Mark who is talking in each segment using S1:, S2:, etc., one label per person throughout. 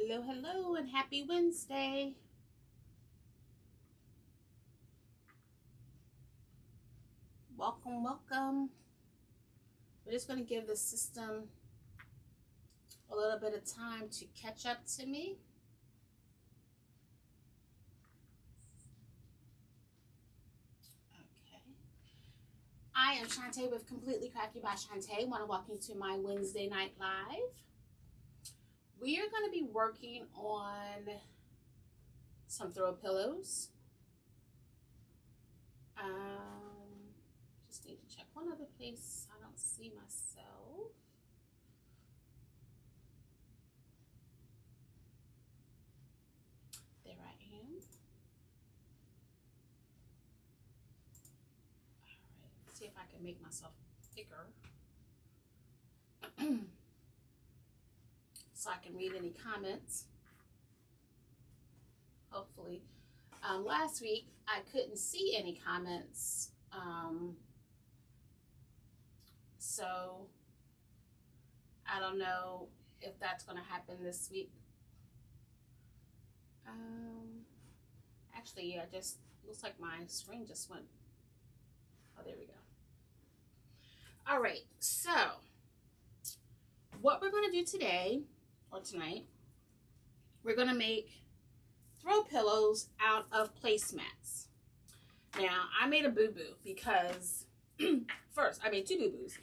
S1: Hello, hello, and happy Wednesday. Welcome, welcome. We're just going to give the system a little bit of time to catch up to me. Okay. I am Shantae with Completely Crafty by Shantae. I want to welcome you to my Wednesday night live. We are going to be working on some throw pillows. Just need to check one other place. I don't see myself. There I am. All right, let's see if I can make myself bigger. So I can read any comments. Hopefully. Last week, I couldn't see any comments. So I don't know if that's going to happen this week. Actually, yeah, just looks like my screen just went. Oh, there we go. All right, so what we're going to do today or tonight, we're going to make throw pillows out of placemats. Now, I made a boo-boo because first, I made two boo-boos.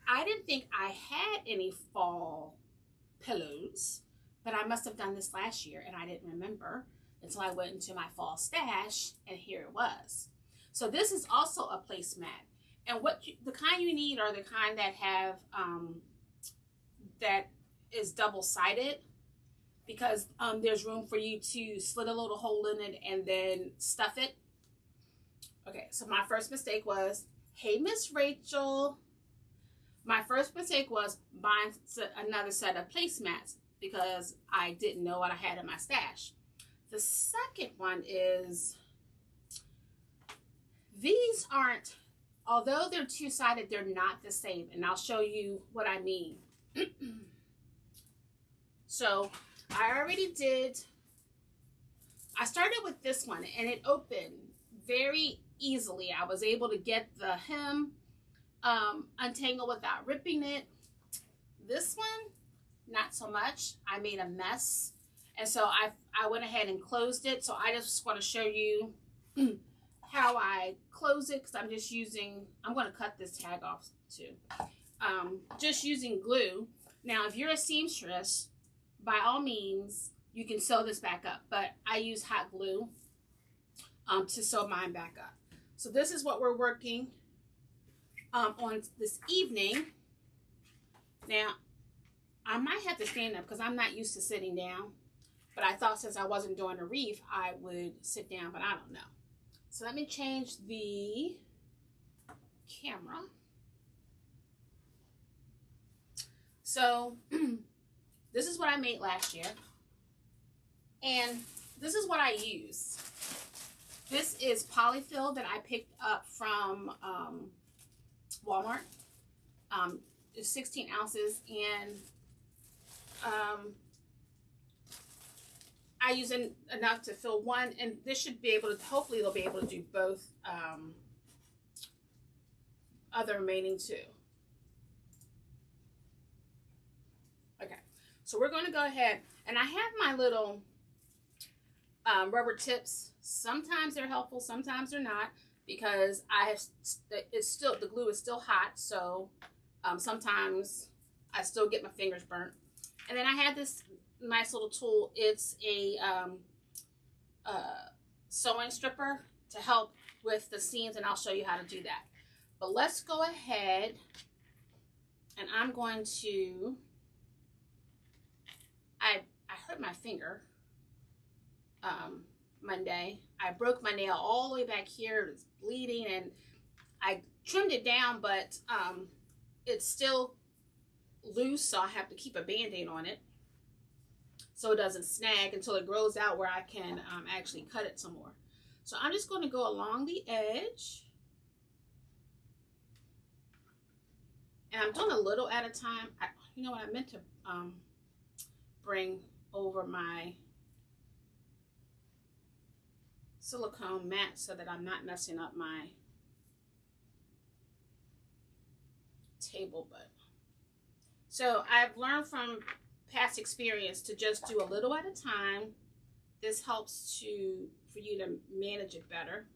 S1: I didn't think I had any fall pillows, but I must have done this last year and I didn't remember until I went into my fall stash and here it was. So this is also a placemat. And the kind you need are the kind that have that is double-sided, because there's room for you to slit a little hole in it and then stuff it. Okay, so my first mistake was, hey, Miss Rachel. My first mistake was buying another set of placemats because I didn't know what I had in my stash. The second one is, these aren't, although they're two-sided, they're not the same. And I'll show you what I mean. So I already did, I started with this one and it opened very easily. I was able to get the hem untangled without ripping it. This one, not so much. I made a mess. And so I went ahead and closed it. So I just want to show you how I close it, because I'm just using, I'm going to cut this tag off too. Just using glue. Now, if you're a seamstress, by all means, you can sew this back up, but I use hot glue to sew mine back up. So this is what we're working on this evening. Now, I might have to stand up because I'm not used to sitting down, but I thought since I wasn't doing a reef, I would sit down, but I don't know. So let me change the camera. So this is what I made last year, and this is what I use. This is polyfill that I picked up from Walmart. It's 16 ounces, and I use enough to fill one, and this should be able to, hopefully they'll be able to do both other remaining two. Okay, so we're going to go ahead, and I have my little rubber tips. Sometimes they're helpful, sometimes they're not, because the glue is still hot, so sometimes I still get my fingers burnt. And then I had this nice little tool. It's a sewing stripper to help with the seams, and I'll show you how to do that. But let's go ahead, and I'm going to, I hurt my finger Monday. I broke my nail all the way back here. It's bleeding, and I trimmed it down, but it's still loose, so I have to keep a band-aid on it so it doesn't snag until it grows out where I can actually cut it some more. So I'm just going to go along the edge, and I'm doing a little at a time. You know what, I meant to bring over my silicone mat so that I'm not messing up my table. But so I've learned from past experience to just do a little at a time. This helps for you to manage it better.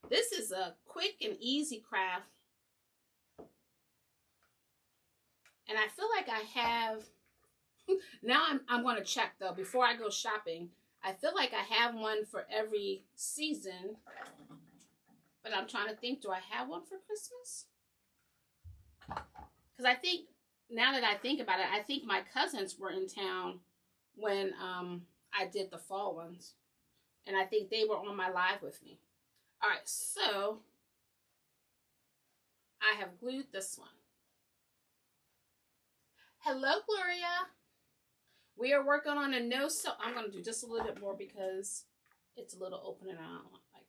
S1: This is a quick and easy craft. And I feel like I have, now I'm going to check though, before I go shopping. I feel like I have one for every season. But I'm trying to think, do I have one for Christmas? Because I think, now that I think about it, I think my cousins were in town when I did the fall ones. And I think they were on my live with me. All right, so I have glued this one. Hello, Gloria. We are working on a no-sew. I'm going to do just a little bit more because it's a little open and I don't want like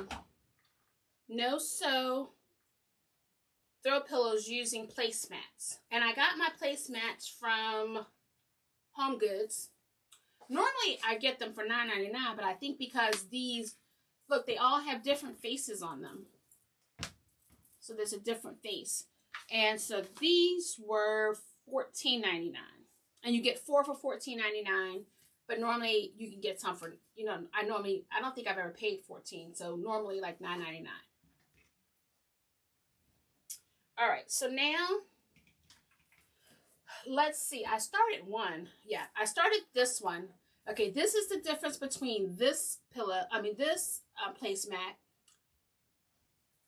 S1: that. No-sew throw pillows using placemats. And I got my placemats from Home Goods. Normally, I get them for $9.99, but I think because these, look, they all have different faces on them. So there's a different face. And so these were $14.99. And you get 4 for $14.99. But normally, you can get some for, you know, I don't think I've ever paid $14. So normally, like $9.99. All right, so now, let's see. I started one. Yeah, I started this one. Okay, this is the difference between this this placemat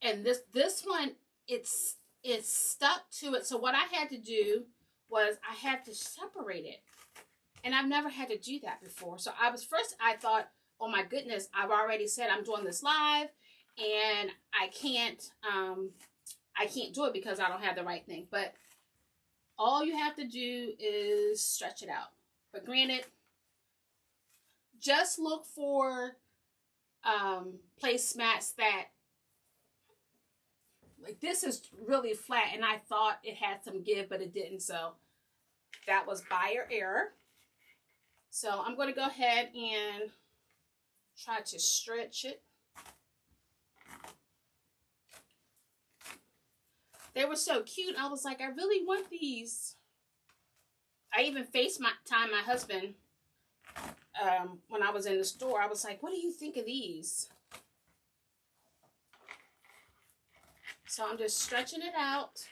S1: and this one. It's stuck to it. So what I had to do was I had to separate it, and I've never had to do that before. So I thought, oh my goodness, I've already said I'm doing this live, and I can't do it because I don't have the right thing. But all you have to do is stretch it out. But granted, just look for placemats that, like, this is really flat, and I thought it had some give, but it didn't. So that was buyer error. So I'm going to go ahead and try to stretch it. They were so cute. I was like, I really want these. I even FaceTimed my husband when I was in the store. I was like, what do you think of these? So I'm just stretching it out.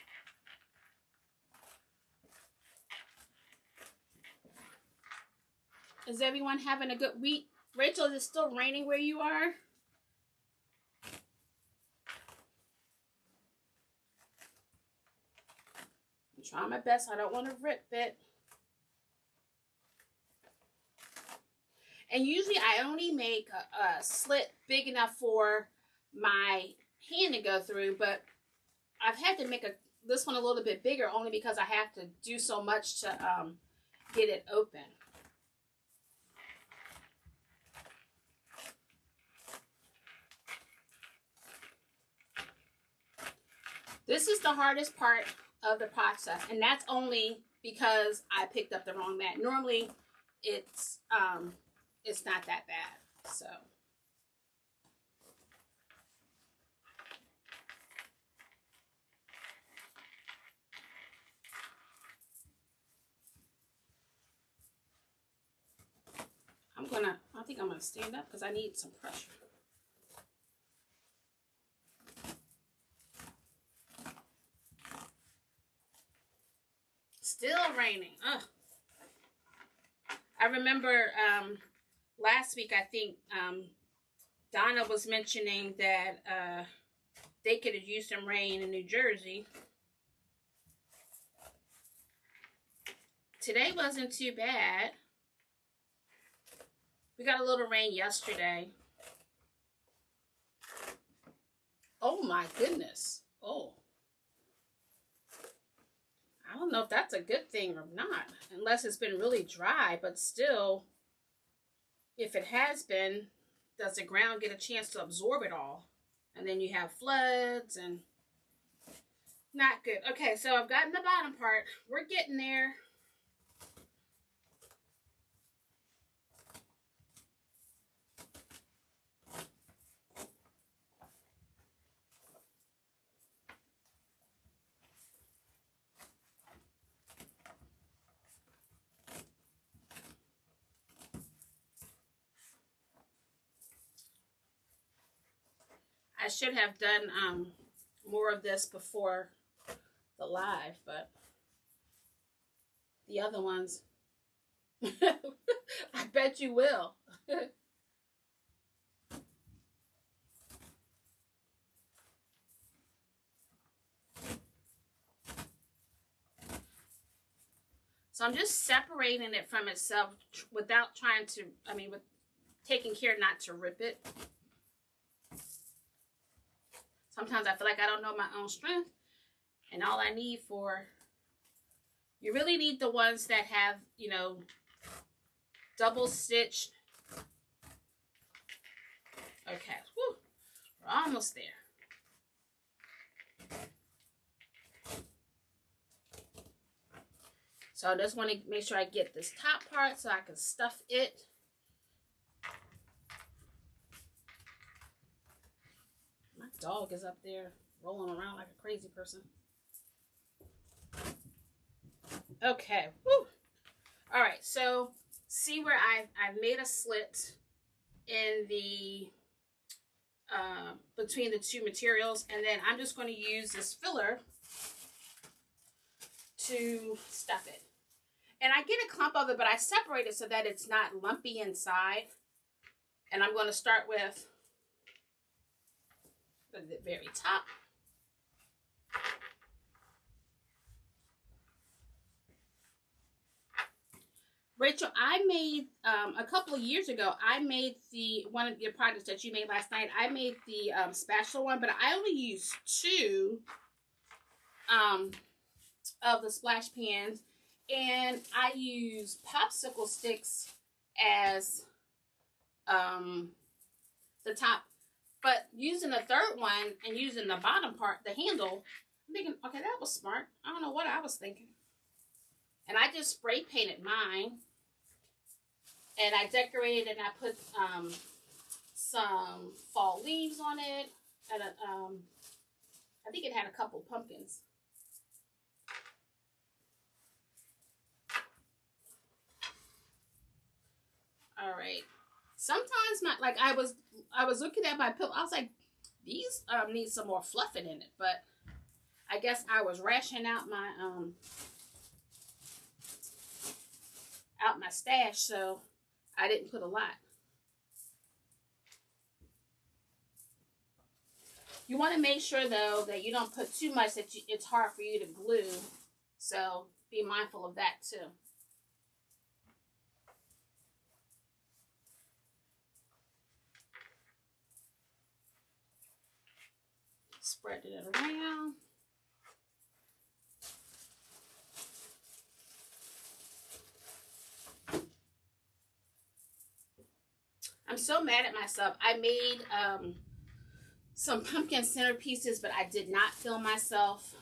S1: Is everyone having a good week? Rachel, is it still raining where you are? I'm trying my best. I don't want to rip it. And usually I only make a slit big enough for my hand to go through, but I've had to make this one a little bit bigger only because I have to do so much to get it open. This is the hardest part of the process, and that's only because I picked up the wrong mat. Normally, it's not that bad. So I think I'm gonna stand up because I need some pressure. Still raining. Ugh. I remember last week, I think Donna was mentioning that they could have used some rain in New Jersey. Today wasn't too bad. We got a little rain yesterday. Oh my goodness. Oh. I don't know if that's a good thing or not, unless it's been really dry, but still, if it has been, does the ground get a chance to absorb it all? And then you have floods and not good. Okay, so I've gotten the bottom part. We're getting there. I should have done more of this before the live, but the other ones, I bet you will. So I'm just separating it from itself without trying to, with taking care not to rip it. Sometimes I feel like I don't know my own strength, and all I need you really need the ones that have, double stitched. Okay, whew, we're almost there. So I just want to make sure I get this top part so I can stuff it. My dog is up there rolling around like a crazy person. Okay. Woo. All right. So see where I've made a slit in the between the two materials, and then I'm just going to use this filler to stuff it. And I get a clump of it, but I separate it so that it's not lumpy inside. And I'm going to start with the very top. Rachel, I made a couple of years ago, I made one of your products that you made last night. I made the spatula one, but I only used 2 of the splash pans, and I use popsicle sticks as the top. But using the third one and using the bottom part, the handle, I'm thinking, okay, that was smart. I don't know what I was thinking. And I just spray painted mine. And I decorated and I put some fall leaves on it. And I think it had a couple pumpkins. All right. Sometimes I was looking at my pillow. I was like, these need some more fluffing in it. But I guess I was rationing out my stash, so I didn't put a lot. You want to make sure, though, that you don't put too much that it's hard for you to glue. So be mindful of that, too. Spread it around. I'm so mad at myself. I made some pumpkin centerpieces, but I did not film myself.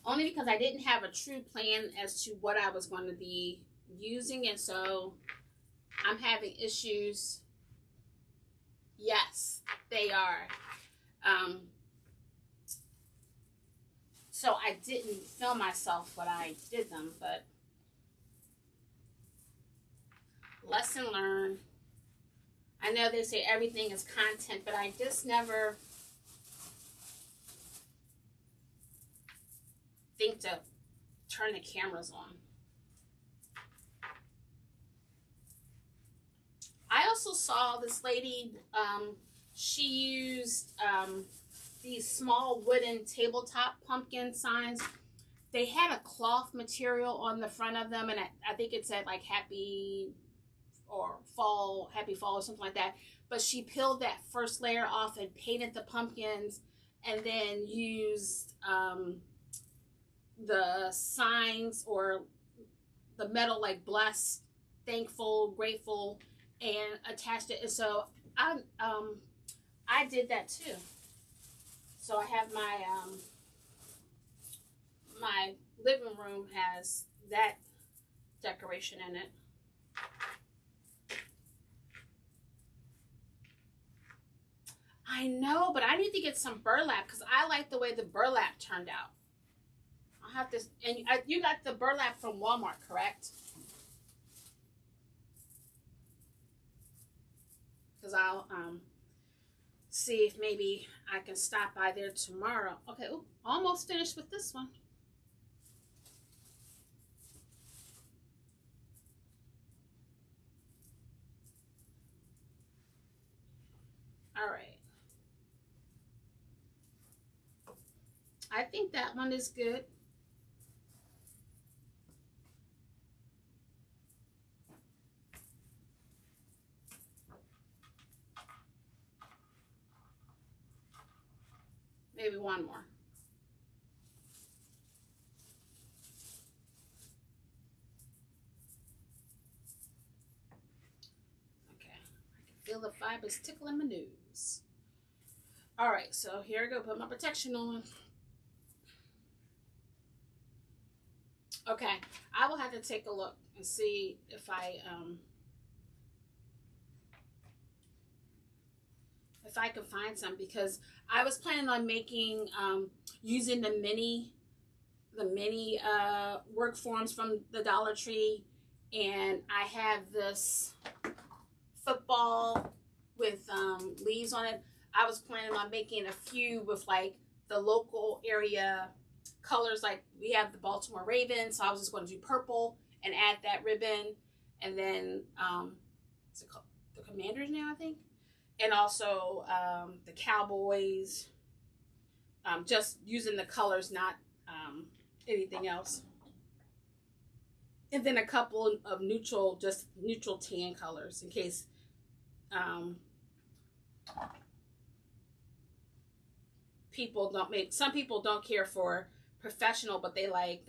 S1: Only because I didn't have a true plan as to what I was going to be using, and so I'm having issues. Yes, they are. So I didn't film myself when I did them, but lesson learned. I know they say everything is content, but I just never think to turn the cameras on. I also saw this lady, she used these small wooden tabletop pumpkin signs. They had a cloth material on the front of them, and I think it said like happy fall or something like that. But she peeled that first layer off and painted the pumpkins, and then used the signs or the metal, like blessed, thankful, grateful, and attached it. And so I did that too. So I have my living room has that decoration in it. I know, but I need to get some burlap because I like the way the burlap turned out. I'll have to, and you got the burlap from Walmart, correct? Because I'll see if maybe I can stop by there tomorrow. Okay, ooh, almost finished with this one. All right. I think that one is good. Maybe one more. Okay, I can feel the fibers tickling my nose. All right, so here I go. Put my protection on. Okay, I will have to take a look and see if I can find some, because I was planning on making using the mini work forms from the Dollar Tree, and I have this football with leaves on it. I was planning on making a few with like the local area colors, like we have the Baltimore Ravens, so I was just going to do purple and add that ribbon, and then what's it called? The Commanders now, I think, and also the Cowboys. Just using the colors, not anything else, and then a couple of neutral tan colors in case some people don't care for professional, but they like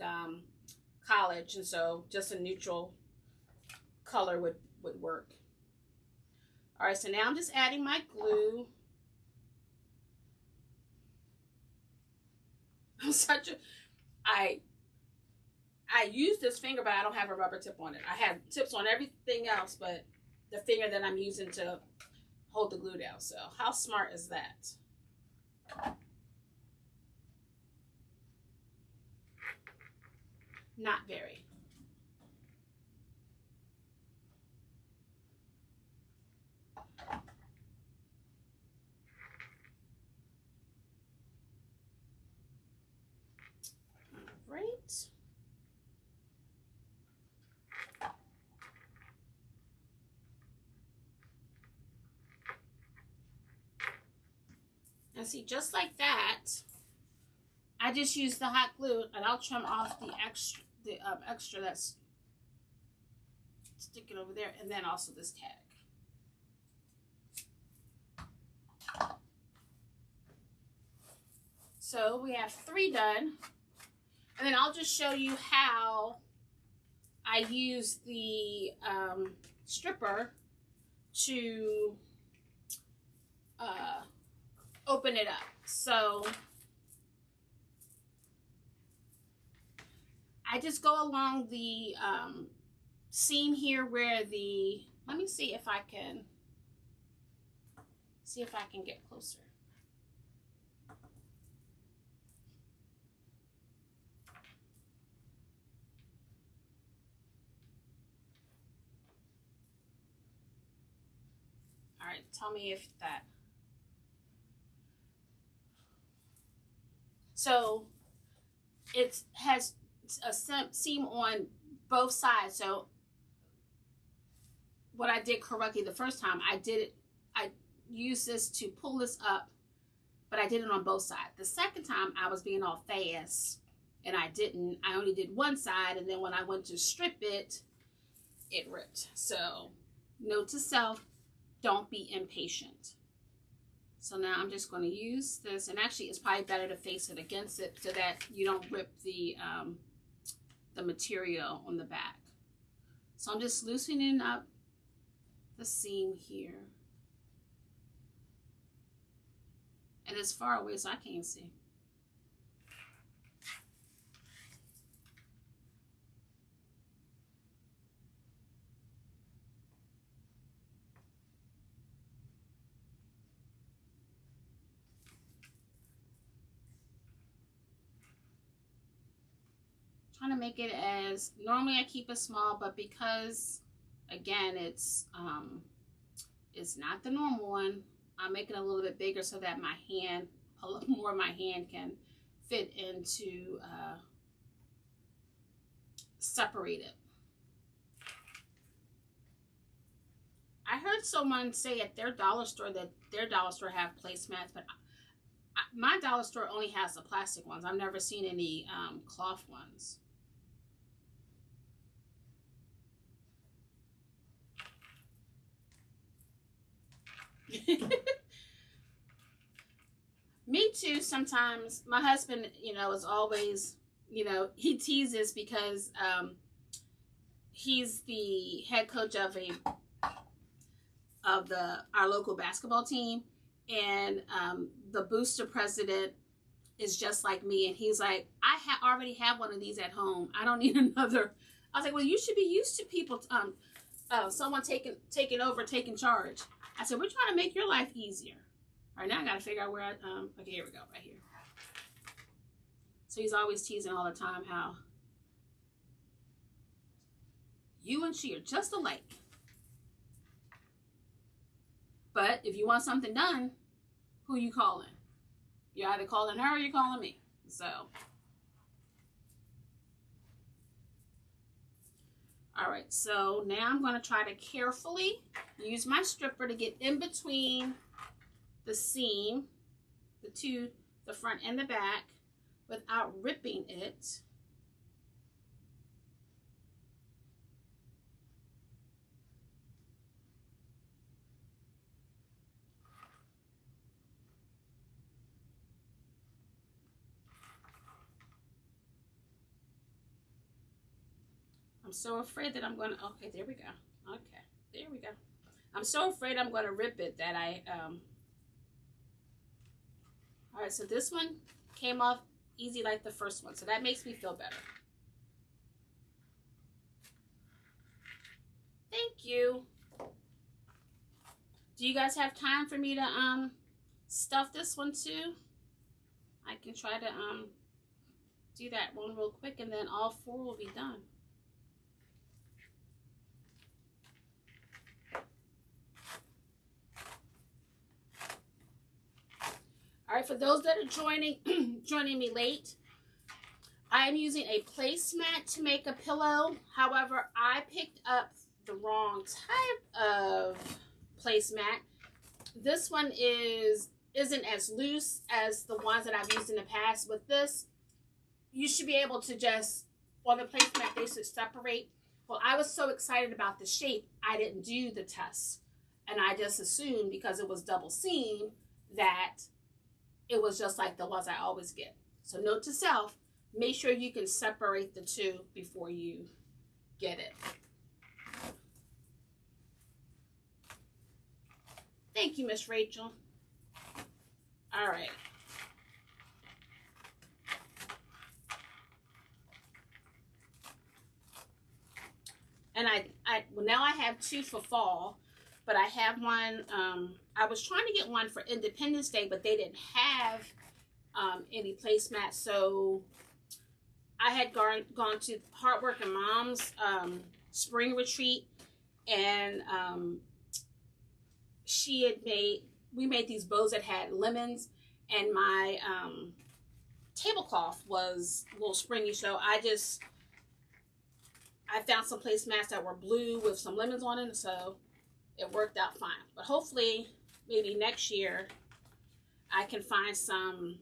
S1: college, and so just a neutral color would work. All right, so now I'm just adding my glue. I use this finger, but I don't have a rubber tip on it. I have tips on everything else, but the finger that I'm using to hold the glue down. So how smart is that? Not very. All right. And see, just like that, I just use the hot glue, and I'll trim off the extra that's sticking over there, and then also this tag. So we have 3 done, and then I'll just show you how I use the stripper to open it up. So I just go along the seam here where let me see if I can get closer. All right, tell me if that. So it has a seam on both sides. So what I did correctly the first time, I used this to pull this up, but I did it on both sides. The second time I was being all fast and I only did one side, and then when I went to strip it, it ripped. So note to self, don't be impatient. So now I'm just going to use this, and actually it's probably better to face it against it so that you don't rip the material on the back. So I'm just loosening up the seam here. And it's far away so I can't see. Trying to make it as, normally I keep it small, but because again it's not the normal one, I'm making it a little bit bigger so that my hand, a little more of my hand can fit into separate it. I heard someone say at their dollar store that their dollar store have placemats, but my dollar store only has the plastic ones. I've never seen any cloth ones. Me too. Sometimes my husband, you know, is always, you know, he teases because he's the head coach of our local basketball team, and the booster president is just like me, and he's like, I already have one of these at home. I don't need another. I was like, well, you should be used to people, someone taking over, taking charge. I said, we're trying to make your life easier. All right, now I got to figure out where okay, here we go, right here. So he's always teasing all the time how you and she are just alike. But if you want something done, who you calling? You're either calling her or you're calling me. So, all right, so now I'm going to try to carefully use my stripper to get in between the seam, the front and the back, without ripping it. I'm so afraid that I'm going to, okay, there we go. Okay, there we go. I'm so afraid I'm going to rip it that all right, so this one came off easy like the first one, so that makes me feel better. Thank you. Do you guys have time for me to stuff this one too? I can try to do that one real quick, and then all four will be done. All right, for those that are joining me late, I am using a placemat to make a pillow. However, I picked up the wrong type of placemat. This one isn't as loose as the ones that I've used in the past. With this, you should be able to just, on the placemat, they should separate. Well, I was so excited about the shape, I didn't do the test. And I just assumed because it was double seam that it was just like the ones I always get. So note to self, make sure you can separate the two before you get it. Thank you, Miss Rachel. All right. And well, now I have two for fall, but I have one, I was trying to get one for Independence Day, but they didn't have any placemats. So I had gone to Hardworking Mom's spring retreat, and we made these bows that had lemons, and my tablecloth was a little springy. So I found some placemats that were blue with some lemons on it, so it worked out fine. But hopefully, maybe next year, I can find some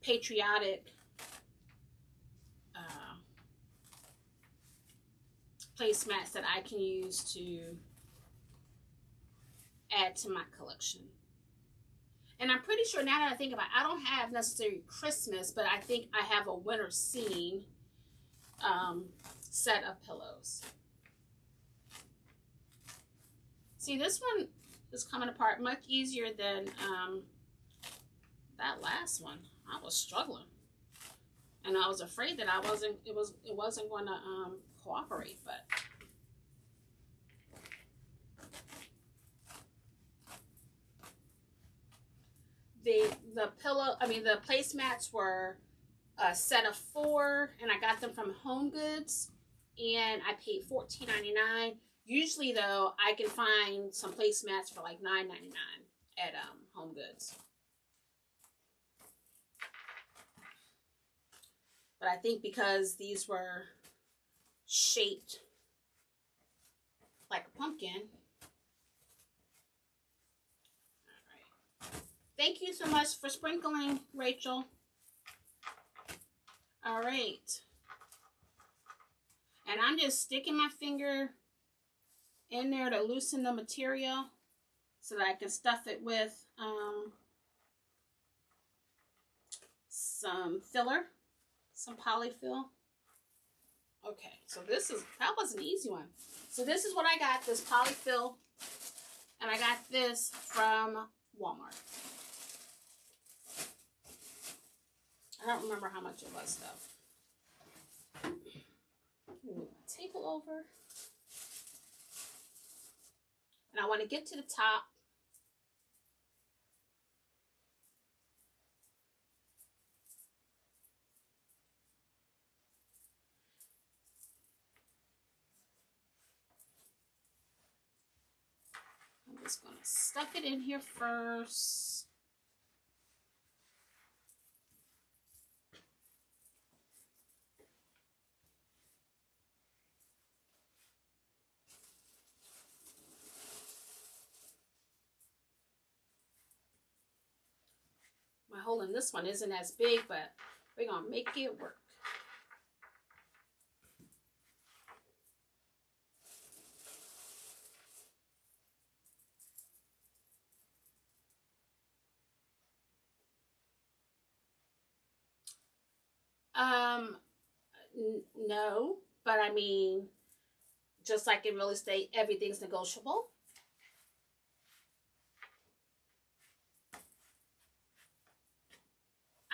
S1: patriotic placemats that I can use to add to my collection. And I'm pretty sure now that I think about it, I don't have necessarily Christmas, but I think I have a winter scene set of pillows. See, this one is coming apart much easier than that last one. I was struggling, and I was afraid that it wasn't going to cooperate, but. The placemats were a set of 4, and I got them from Home Goods, and I paid $14.99. Usually, though, I can find some placemats for like $9.99 at Home Goods. But I think because these were shaped like a pumpkin. Thank you so much for sprinkling, Rachel. All right. And I'm just sticking my finger in there to loosen the material so that I can stuff it with some filler, some polyfill. Okay, so that was an easy one. So this is what I got, this polyfill, and I got this from Walmart. I don't remember how much it was, though. Move my table over. And I want to get to the top. I'm just going to stuff it in here first. My hole in this one isn't as big, but we're going to make it work. No, but I mean, just like in real estate, everything's negotiable.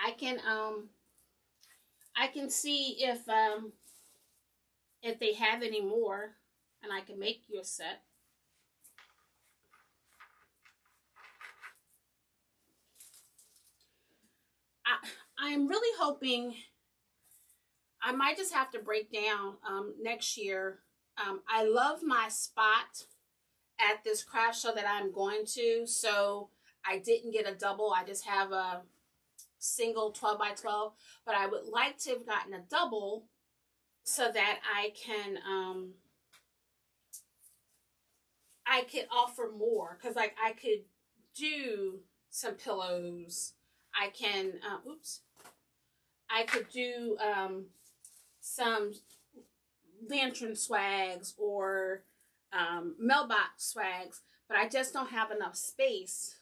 S1: I can see if they have any more, and I can make you a set. I'm really hoping I might just have to break down next year. I love my spot at this craft show that I'm going to, so I didn't get a double. I just have a single 12 by 12, but I would like to have gotten a double so that I could offer more, because like I could do some pillows. I can I could do some lantern swags or mailbox swags, but I just don't have enough space.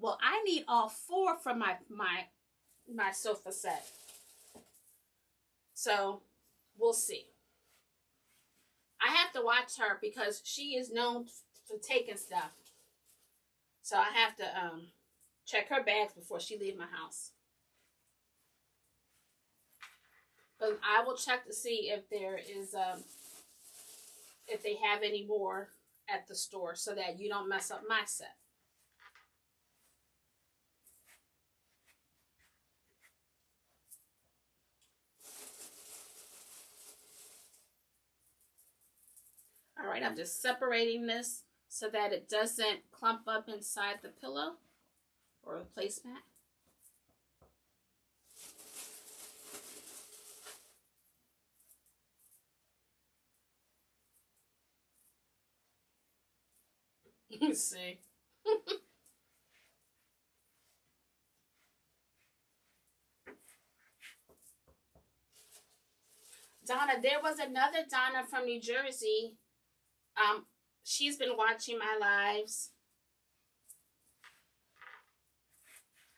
S1: Well, I need all 4 from my sofa set. So we'll see. I have to watch her because she is known for taking stuff. So I have to check her bags before she leaves my house. But I will check to see if there is if they have any more at the store so that you don't mess up my set. All right, I'm just separating this so that it doesn't clump up inside the pillow or the placemat. You see. Donna, there was another Donna from New Jersey. She's been watching my lives.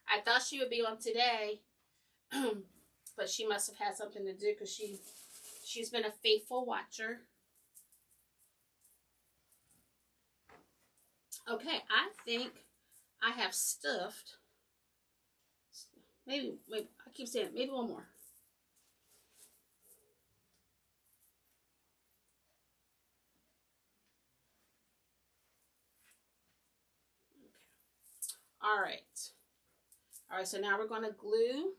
S1: I thought she would be on today, but she must have had something to do because she's been a faithful watcher. Okay, I think I have stuffed. Maybe I keep saying it, maybe one more. All right, so now we're going to glue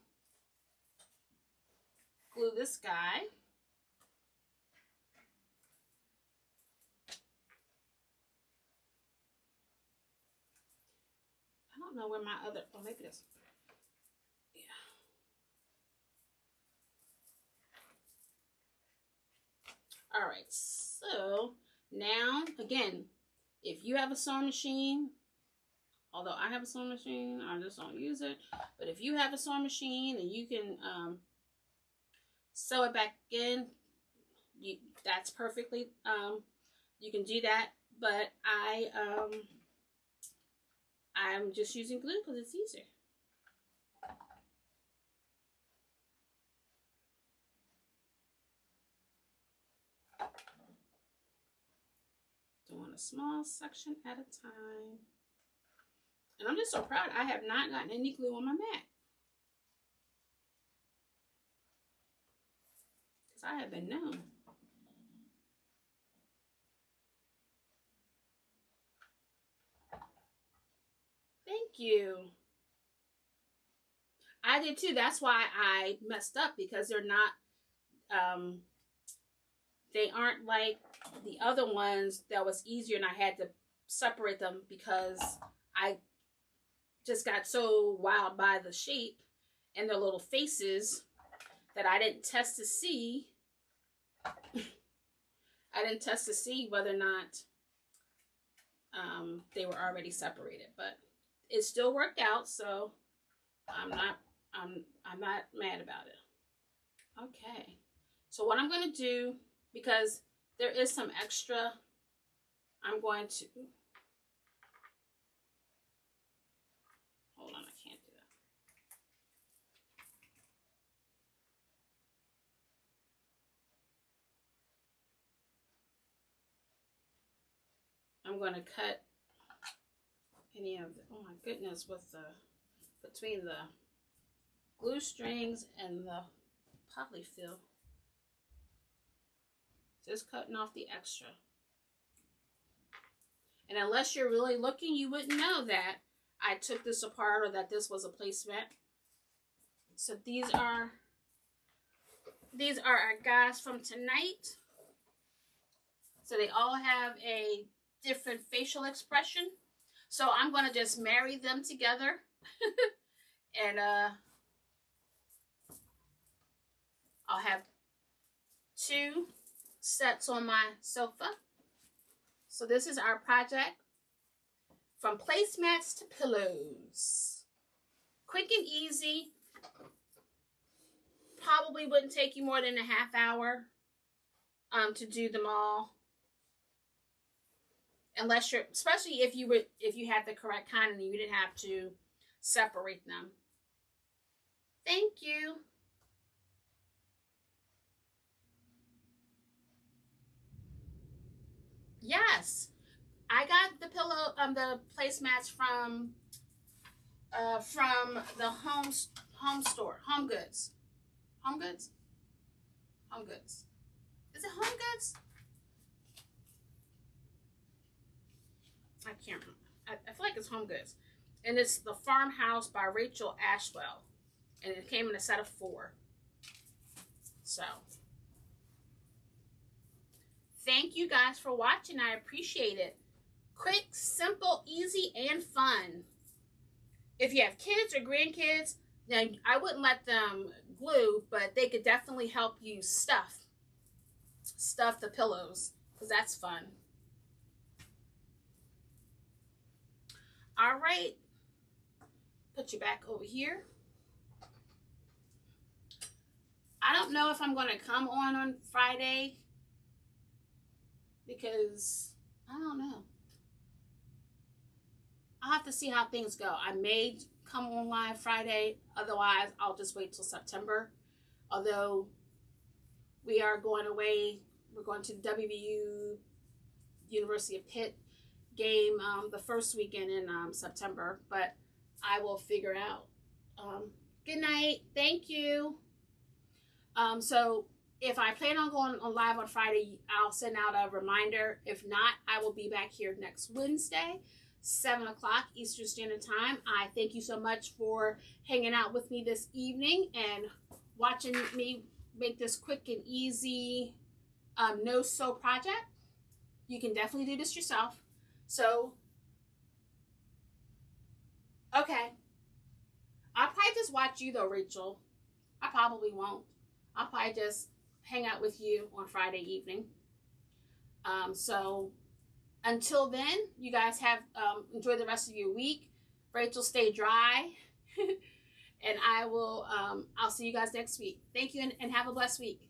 S1: this guy. I don't know where my other, oh, maybe this. Yeah. All right, so now, again, if you have a sewing machine, although I have a sewing machine, I just don't use it. But if you have a sewing machine and you can sew it back in, that's perfectly, you can do that. But I'm just using glue because it's easier. Doing a small section at a time. And I'm just so proud I have not gotten any glue on my mat. Because I have been known. Thank you. I did too. That's why I messed up, because they're not, they aren't like the other ones that was easier and I had to separate them because I just got so wowed by the shape and their little faces that I didn't test to see. I didn't test to see whether or not they were already separated, but it still worked out, so I'm not mad about it. Okay, so what I'm going to do, because there is some extra, I'm going to, hold on, I can't do that. I'm going to cut any of the, oh my goodness, with the, between the glue strings and the polyfill. Just cutting off the extra. And unless you're really looking, you wouldn't know that I took this apart or that this was a placemat. So these are our guys from tonight. So they all have a different facial expression. So I'm going to just marry them together. And I'll have 2 sets on my sofa. So this is our project, from placemats to pillows. Quick and easy. Probably wouldn't take you more than a half hour to do them all. Unless you're, especially if you had the correct kind and you didn't have to separate them. Thank you. Yes, I got the pillow, the placemats from the home store, Home Goods. Home Goods? Home Goods. Is it Home Goods? I can't remember. I feel like it's Home Goods. And it's The Farmhouse by Rachel Ashwell. And it came in a set of 4. So, thank you guys for watching. I appreciate it. Quick, simple, easy, and fun. If you have kids or grandkids, then I wouldn't let them glue, but they could definitely help you stuff the pillows, because that's fun. All right. Put you back over here. don't know if I'm going to come on Friday because I don't know. I'll have to see how things go. I may come on live Friday. Otherwise, I'll just wait till September. Although we are going away. We're going to the WVU University of Pitt game the first weekend in September. But I will figure out. Good night. Thank you. So if I plan on going on live on Friday, I'll send out a reminder. If not, I will be back here next Wednesday, 7 o'clock Eastern Standard Time. I thank you so much for hanging out with me this evening and watching me make this quick and easy no-sew project. You can definitely do this yourself. So, okay. I'll probably just watch you though, Rachel. I probably won't. I'll probably just hang out with you on Friday evening. So until then, you guys have enjoy the rest of your week. Rachel, stay dry. And I will I'll see you guys next week. Thank you and have a blessed week.